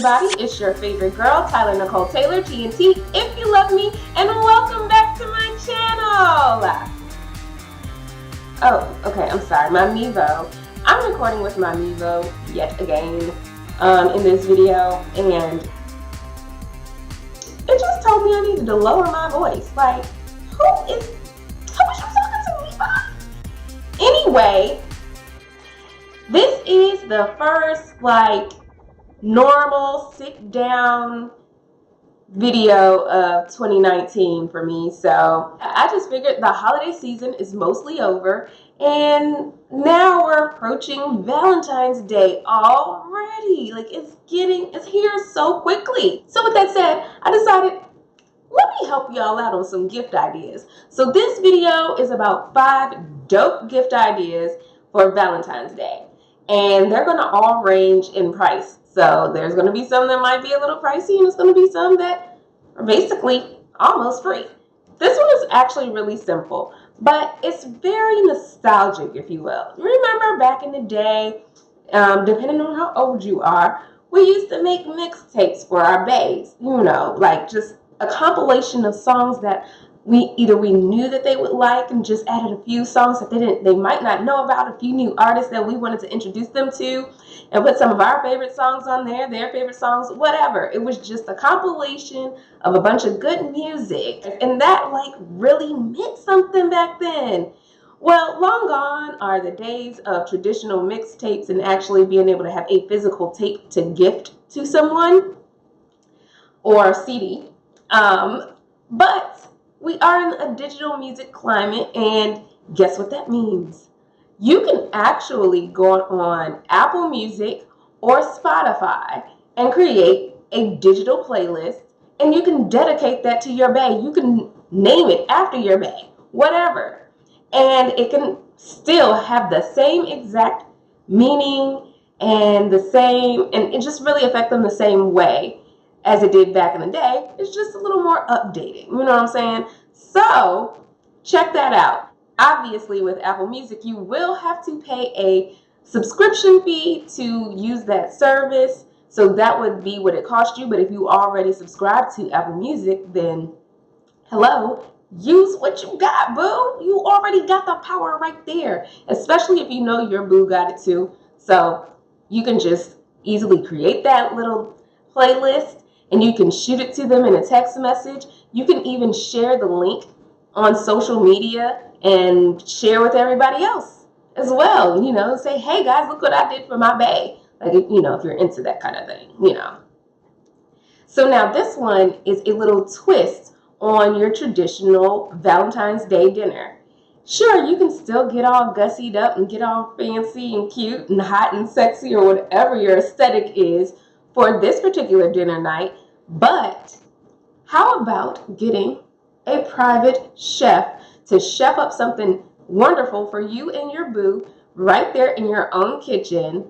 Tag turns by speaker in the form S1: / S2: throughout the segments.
S1: everybody, it's your favorite girl, Tyler Nicole Taylor, TNT, if you love me, and welcome back to my channel. Oh, okay, I'm sorry, my Mevo. I'm recording with my Mevo yet again in this video, and it just told me I needed to lower my voice. Like, who is you talking to, Mevo? Anyway, this is the first, normal sit-down video of 2019 for me. So I just figured the holiday season is mostly over, and now we're approaching Valentine's Day already. Like, it's here so quickly. So with that said, I decided, let me help y'all out on some gift ideas. So this video is about 5 dope gift ideas for Valentine's Day. And they're going to all range in price. So there's going to be some that might be a little pricey, and there's going to be some that are basically almost free. This one is actually really simple, but it's very nostalgic, if you will. Remember back in the day, depending on how old you are, we used to make mixtapes for our babes. You know, like just a compilation of songs that we knew that they would like, and just added a few songs that they might not know about, a few new artists that we wanted to introduce them to, and put some of our favorite songs on there, their favorite songs, whatever. It was just a compilation of a bunch of good music, and that really meant something back then. Well, long gone are the days of traditional mixtapes and actually being able to have a physical tape to gift to someone, or CD. But we are in a digital music climate, and guess what that means? You can actually go on Apple Music or Spotify and create a digital playlist, and you can dedicate that to your bae. You can name it after your bae, whatever. And it can still have the same exact meaning and it just really affect them the same way as it did back in the day. It's just a little more updated. You know what I'm saying? So check that out. Obviously, with Apple Music, you will have to pay a subscription fee to use that service. So that would be what it cost you. But if you already subscribe to Apple Music, then hello, use what you got, boo. You already got the power right there, especially if you know your boo got it too. So you can just easily create that little playlist, and you can shoot it to them in a text message. You can even share the link on social media and share with everybody else as well. You know, say, hey guys, look what I did for my bae. Like, you know, if you're into that kind of thing, you know. So now this one is a little twist on your traditional Valentine's Day dinner. Sure, you can still get all gussied up and get all fancy and cute and hot and sexy, or whatever your aesthetic is for this particular dinner night, but how about getting a private chef to chef up something wonderful for you and your boo right there in your own kitchen?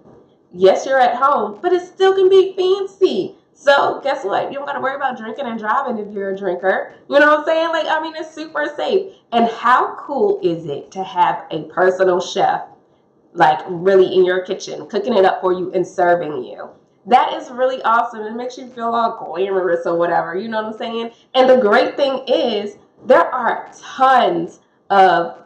S1: Yes, you're at home, but it still can be fancy. So guess what? You don't got to worry about drinking and driving if you're a drinker. You know what I'm saying? Like, I mean, it's super safe. And how cool is it to have a personal chef, like, really in your kitchen, cooking it up for you and serving you? That is really awesome. It makes you feel all glamorous or whatever, you know what I'm saying? And the great thing is, there are tons of,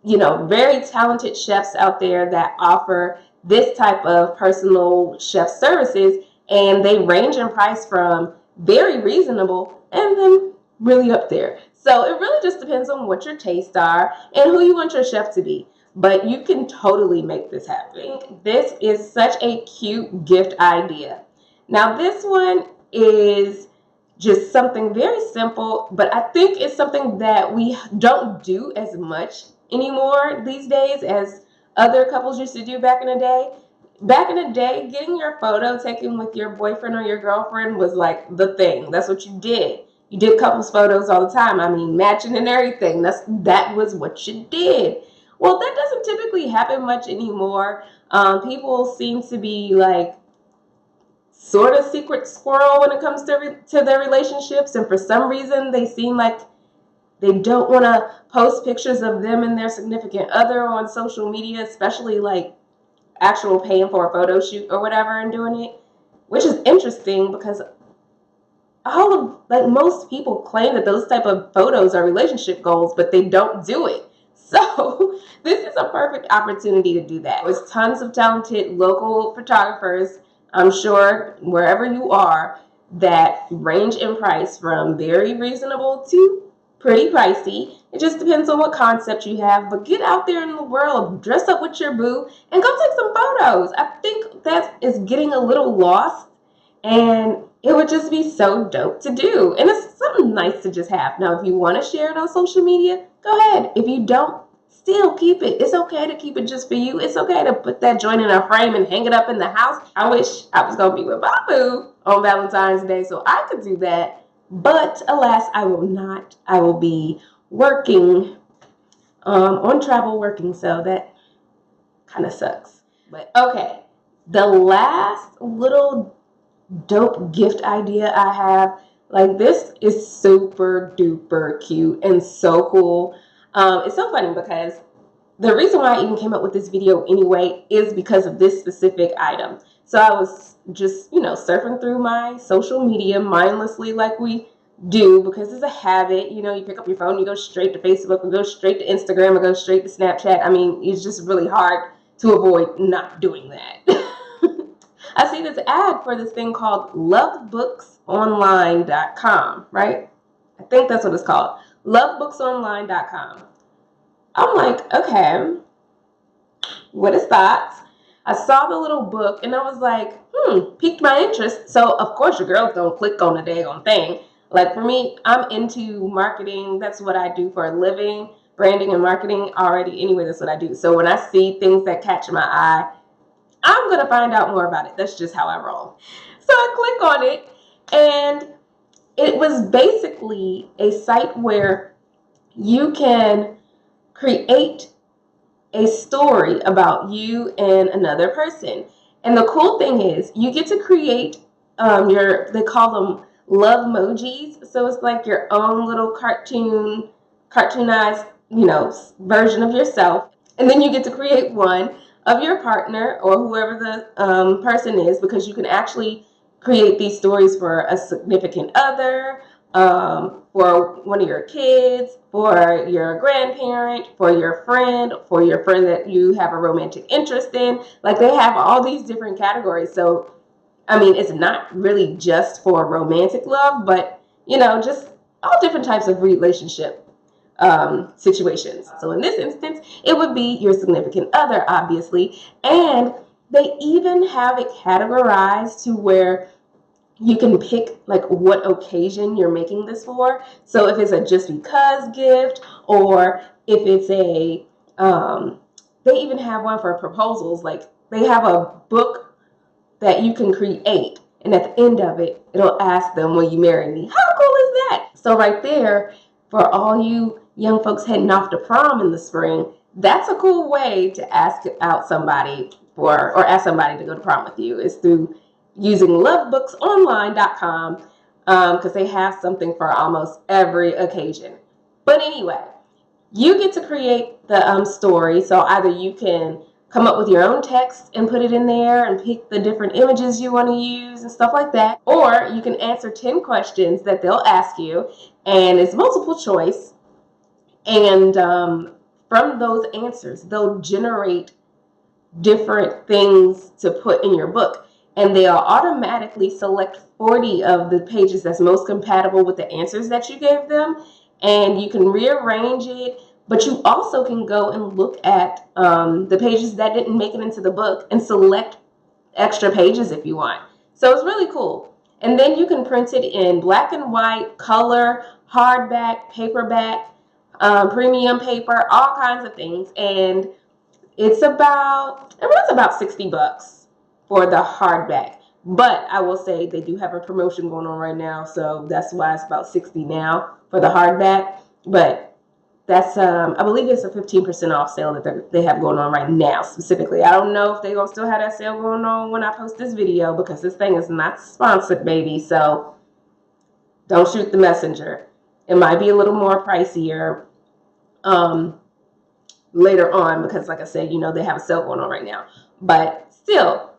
S1: very talented chefs out there that offer this type of personal chef services, and they range in price from very reasonable and then really up there. So it really just depends on what your tastes are and who you want your chef to be. But you can totally make this happen. This is such a cute gift idea. Now this one is just something very simple, but I think it's something that we don't do as much anymore these days as other couples used to do back in the day. Back in the day, getting your photo taken with your boyfriend or your girlfriend was like the thing. That's what you did. You did couples photos all the time. I mean, matching and everything. That was what you did. Well, that doesn't typically happen much anymore. People seem to be like sort of secret squirrel when it comes to their relationships, and for some reason they seem like they don't want to post pictures of them and their significant other on social media, especially like actual paying for a photo shoot or whatever and doing it. which is interesting because most people claim that those type of photos are relationship goals, but they don't do it. So this is a perfect opportunity to do that. There's tons of talented local photographers, I'm sure, wherever you are, that range in price from very reasonable to pretty pricey. It just depends on what concept you have. But get out there in the world, dress up with your boo, and go take some photos. I think that is getting a little lost, and it would just be so dope to do. And it's something nice to just have. Now, if you want to share it on social media, go ahead. If you don't, still keep it. It's okay to keep it just for you. It's okay to put that joint in a frame and hang it up in the house. I wish I was going to be with my boo on Valentine's Day so I could do that. But alas, I will not. I will be working, on travel working, so that kind of sucks. But okay, the last little dope gift idea I have, like, this is super duper cute and so cool. It's so funny because the reason why I even came up with this video anyway is because of this specific item. So I was just, surfing through my social media mindlessly like we do, because it's a habit. You pick up your phone, you go straight to Facebook, or go straight to Instagram, or go straight to Snapchat. I mean, it's just really hard to avoid not doing that. I see this ad for this thing called lovebooksonline.com, right? I think that's what it's called. Lovebooksonline.com. I'm like, okay, what is that? I saw the little book and I was like, piqued my interest. So of course your girl's gonna click on the daggone thing. Like, for me, I'm into marketing. That's what I do for a living. Branding and marketing already. Anyway, that's what I do. So when I see things that catch my eye, I'm going to find out more about it. That's just how I roll. So I click on it, and it was basically a site where you can create a story about you and another person. And the cool thing is you get to create they call them love Mogees. So it's like your own little cartoonized, version of yourself. And then you get to create one of your partner or whoever the person is, because you can actually create these stories for a significant other, for one of your kids, for your grandparent, for your friend that you have a romantic interest in. Like, they have all these different categories. So, I mean, it's not really just for romantic love, but, just all different types of relationship situations. So in this instance, it would be your significant other, obviously. And they even have it categorized to where you can pick like what occasion you're making this for. So if it's a just because gift, or if it's a, they even have one for proposals. Like, they have a book that you can create, and at the end of it, it'll ask them, will you marry me? How cool is that? So right there, for all you young folks heading off to prom in the spring, that's a cool way to ask out somebody or ask somebody to go to prom with you, is through using lovebooksonline.com, because they have something for almost every occasion. But anyway, you get to create the story. So either you can come up with your own text and put it in there and pick the different images you want to use and stuff like that. Or you can answer 10 questions that they'll ask you, and it's multiple choice. And from those answers, they'll generate different things to put in your book. And they'll automatically select 40 of the pages that's most compatible with the answers that you gave them. And you can rearrange it. But you also can go and look at the pages that didn't make it into the book and select extra pages if you want. So it's really cool. And then you can print it in black and white, color, hardback, paperback, premium paper, all kinds of things. And it runs about $60 for the hardback. But I will say they do have a promotion going on right now, so that's why it's about $60 now for the hardback. But that's, I believe it's a 15% off sale that they have going on right now specifically. I don't know if they're going to still have that sale going on when I post this video, because this thing is not sponsored, baby. So don't shoot the messenger. It might be a little more pricier later on, because like I said, they have a sale going on right now. But still,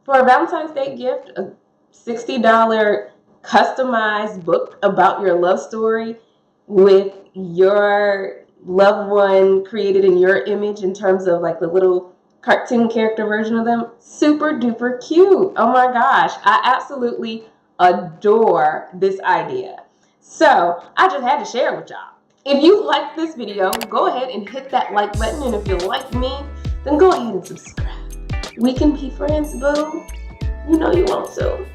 S1: for a Valentine's Day gift, a $60 customized book about your love story with your loved one created in your image in terms of like the little cartoon character version of them. Super duper cute. Oh my gosh. I absolutely adore this idea. So I just had to share it with y'all. If you like this video, go ahead and hit that like button. And if you like me, then go ahead and subscribe. We can be friends, boo. You know you want to.